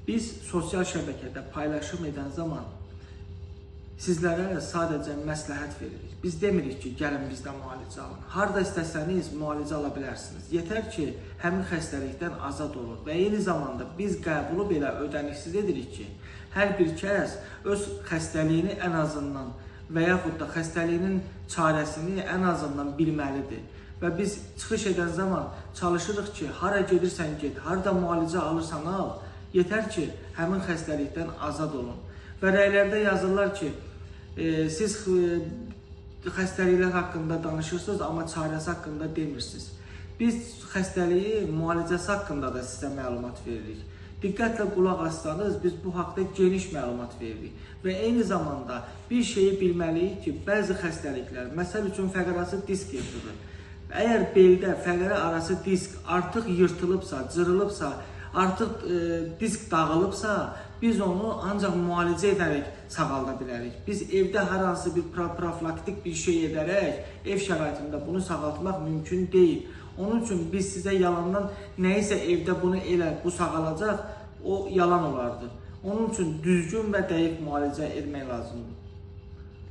Biz sosial şəbəkədə paylaşım edən zaman sizlərə sadəcə məsləhət veririk. Biz demirik ki, gəlin bizdə müalicə alın. Harada istəsəniz müalicə ala bilərsiniz. Yetər ki, həmin xəstəlikdən azad olun və eyni zamanda biz qəbulu belə ödəniksiz edirik ki, hər bir kəs öz xəstəliyini ən azından və yaxud da xəstəliyinin çarəsini ən azından bilməlidir. Və biz çıxış edən zaman çalışırıq ki, hara gedirsən get, harada müalicə alırsan al, yetər ki, həmin xəstəlikdən azad olun. Və rəylərdə yazırlar ki, siz xəstəliklər haqqında danışırsınız, amma çarəsi haqqında demirsiniz. Biz xəstəliyi müalicəsi haqqında da sizə məlumat veririk. Diqqətlə qulaq assanız, biz bu haqda geniş məlumat veririk. Və eyni zamanda bir şeyi bilməliyik ki, bəzi xəstəliklər, məsəl üçün fəqərası disk yırtığı. Əgər beldə fəqərə arası disk artıq yırtılıbsa, cırılıbsa, artıq disk dağılıbsa, biz onu ancaq müalicə edərək sağalda bilərik. Biz evdə hər hansı bir profilaktik bir şey edərək ev şəraitində bunu sağaltmaq mümkün deyil. Onun üçün biz sizə yalandan nəyisə evdə bunu elə, bu sağalacaq, o yalan olardı. Onun üçün düzgün və dəqiq müalicə etmək lazımdır.